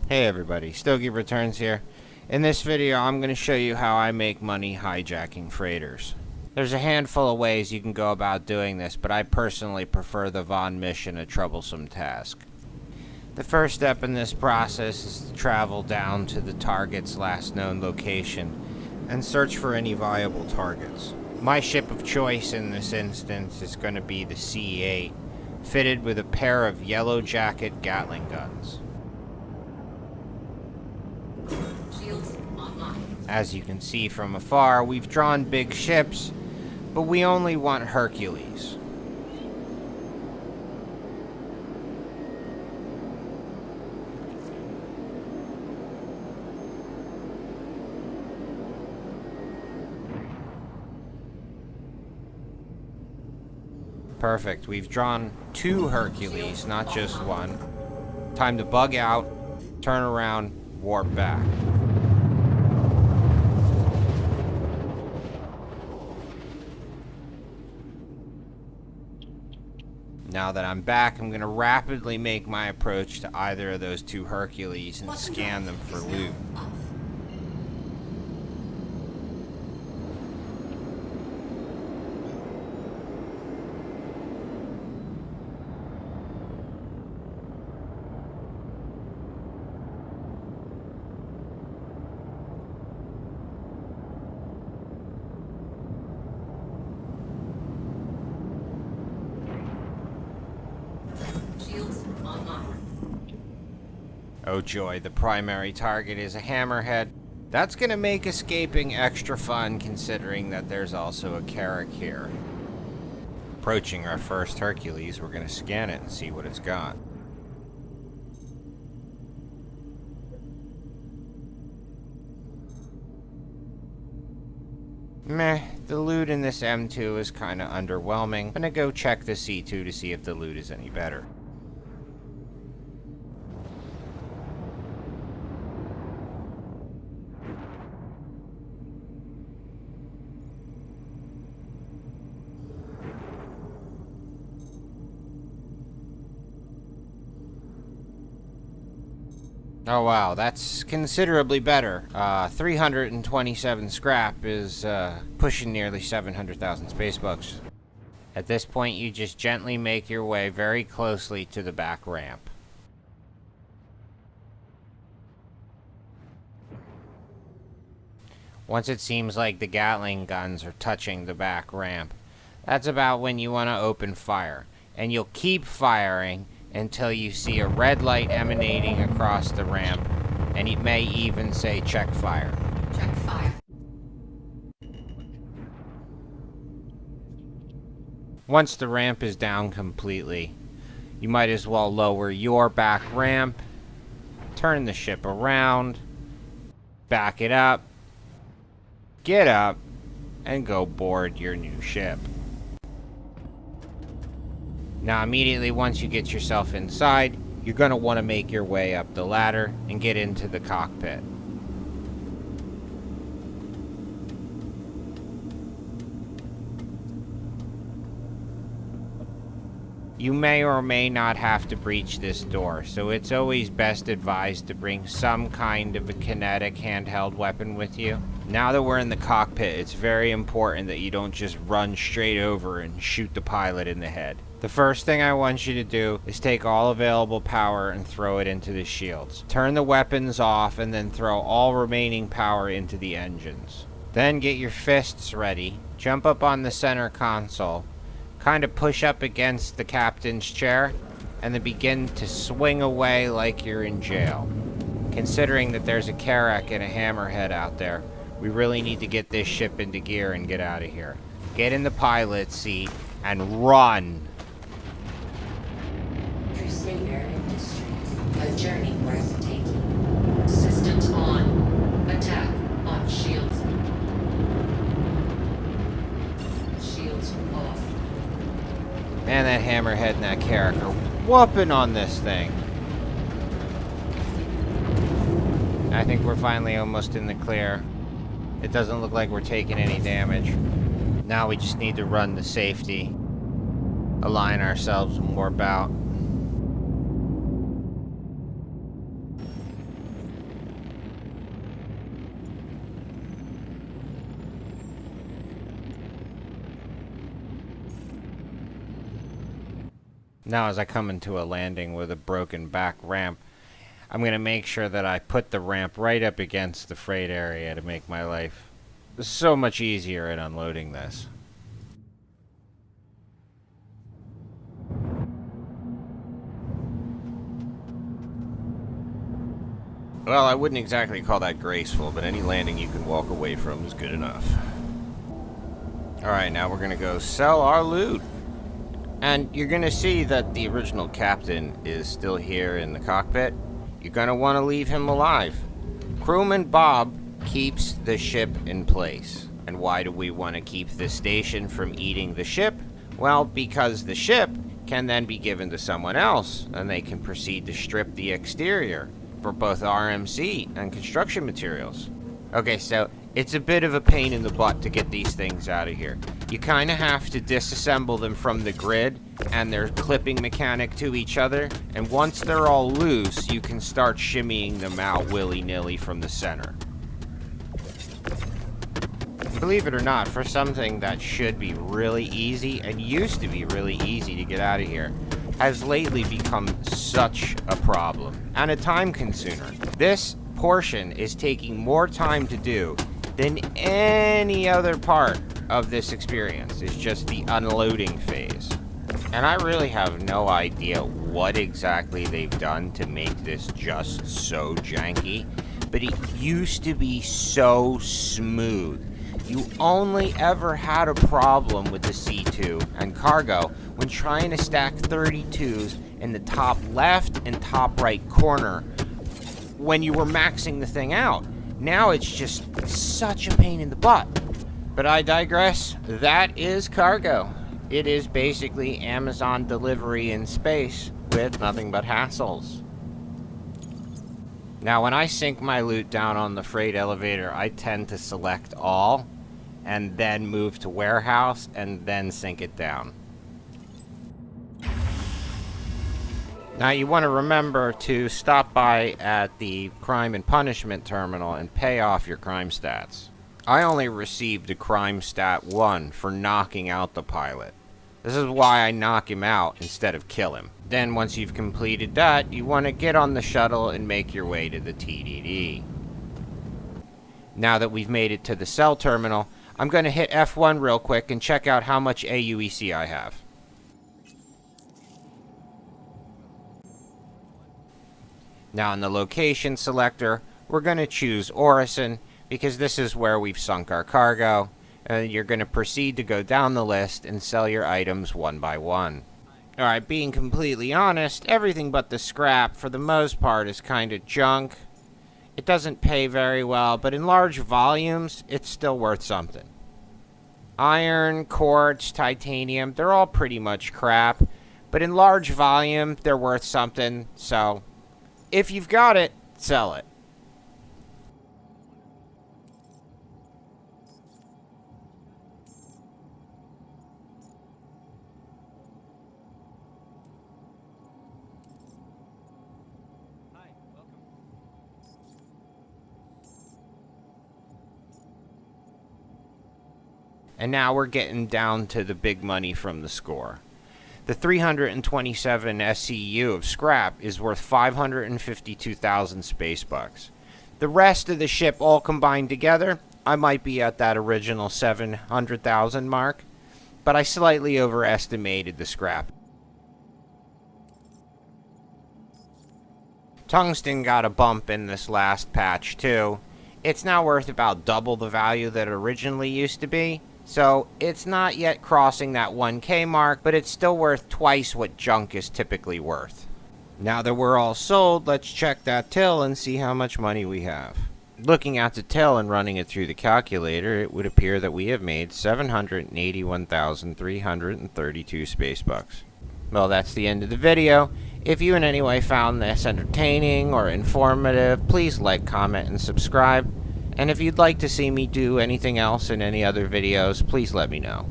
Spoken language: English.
Hey everybody, Stogie Returns here. In this video, I'm going to show you how I make money hijacking freighters. There's a handful of ways you can go about doing this, but I personally prefer the Von mission, a troublesome task. The first step in this process is to travel down to the target's last known location and search for any viable targets. My ship of choice in this instance is going to be the C8, fitted with a pair of yellow jacket Gatling guns. As you can see from afar, we've drawn big ships, but we only want Hercules. Perfect, we've drawn 2 Hercules, not just one. Time to bug out, turn around, warp back. Now that I'm back, I'm going to rapidly make my approach to either of those 2 Hercules and scan them for loot. Oh joy, the primary target is a hammerhead. That's gonna make escaping extra fun considering that there's also a Carrack here. Approaching our first Hercules, we're gonna scan it and see what it's got. Meh, the loot in this M2 is kinda underwhelming. I'm gonna go check the C2 to see if the loot is any better. Oh wow, that's considerably better. 327 scrap is pushing nearly 700,000 space bucks. At this point, you just gently make your way very closely to the back ramp. Once it seems like the Gatling guns are touching the back ramp, that's about when you want to open fire. And you'll keep firing until you see a red light emanating across the ramp, and it may even say check fire. Check fire. Once the ramp is down completely, you might as well lower your back ramp, turn the ship around, back it up, get up, and go board your new ship. Now immediately once you get yourself inside, you're going to want to make your way up the ladder and get into the cockpit. You may or may not have to breach this door, so it's always best advised to bring some kind of a kinetic handheld weapon with you. Now that we're in the cockpit, it's very important that you don't just run straight over and shoot the pilot in the head. The first thing I want you to do is take all available power and throw it into the shields. Turn the weapons off and then throw all remaining power into the engines. Then get your fists ready, jump up on the center console, kind of push up against the captain's chair, and then begin to swing away like you're in jail. Considering that there's a Carrack and a hammerhead out there, we really need to get this ship into gear and get out of here. Get in the pilot's seat and run! Crusader Industries, a journey worth taking. Systems on. Attack on shields. Shields off. Man, that hammerhead and that Carrack are whooping on this thing. I think we're finally almost in the clear. It doesn't look like we're taking any damage. Now we just need to run the safety, align ourselves, and warp out. Now as I come into a landing with a broken back ramp, I'm going to make sure that I put the ramp right up against the freight area to make my life so much easier in unloading this. Well, I wouldn't exactly call that graceful, but any landing you can walk away from is good enough. Alright, now we're going to go sell our loot. And you're going to see that the original captain is still here in the cockpit. You're going to want to leave him alive. Crewman Bob keeps the ship in place. And why do we want to keep the station from eating the ship? Well, because the ship can then be given to someone else, and they can proceed to strip the exterior for both RMC and construction materials. Okay, so it's a bit of a pain in the butt to get these things out of here. You kind of have to disassemble them from the grid, and they're clipping mechanic to each other, and once they're all loose, you can start shimmying them out willy-nilly from the center. Believe it or not, for something that should be really easy, and used to be really easy to get out of here, has lately become such a problem, and a time consumer. This portion is taking more time to do than any other part of this experience. It's just the unloading phase. And I really have no idea what exactly they've done to make this just so janky, but it used to be so smooth. You only ever had a problem with the C2 and cargo when trying to stack 32s in the top left and top right corner when you were maxing the thing out. Now it's just such a pain in the butt. But I digress. That is cargo. It is basically Amazon delivery in space with nothing but hassles. Now when I sink my loot down on the freight elevator, I tend to select all and then move to warehouse and then sink it down. Now you want to remember to stop by at the crime and punishment terminal and pay off your crime stats. I only received a crime stat 1 for knocking out the pilot. This is why I knock him out instead of kill him. Then once you've completed that, you want to get on the shuttle and make your way to the TDD. Now that we've made it to the cell terminal, I'm going to hit F1 real quick and check out how much aUEC I have. Now in the location selector, we're going to choose Orison because this is where we've sunk our cargo. You're going to proceed to go down the list and sell your items one by one. Alright, being completely honest, everything but the scrap for the most part is kind of junk. It doesn't pay very well, but in large volumes, it's still worth something. Iron, quartz, titanium, they're all pretty much crap, but in large volume, they're worth something, so if you've got it, sell it. And now we're getting down to the big money from the score. The 327 SCU of scrap is worth 552,000 space bucks. The rest of the ship all combined together, I might be at that original 700,000 mark, but I slightly overestimated the scrap. Tungsten got a bump in this last patch too. It's now worth about double the value that it originally used to be. So, it's not yet crossing that 1K mark, but it's still worth twice what junk is typically worth. Now that we're all sold, let's check that till and see how much money we have. Looking at the till and running it through the calculator, it would appear that we have made 781,332 space bucks. Well, that's the end of the video. If you in any way found this entertaining or informative, please like, comment, and subscribe. And if you'd like to see me do anything else in any other videos, please let me know.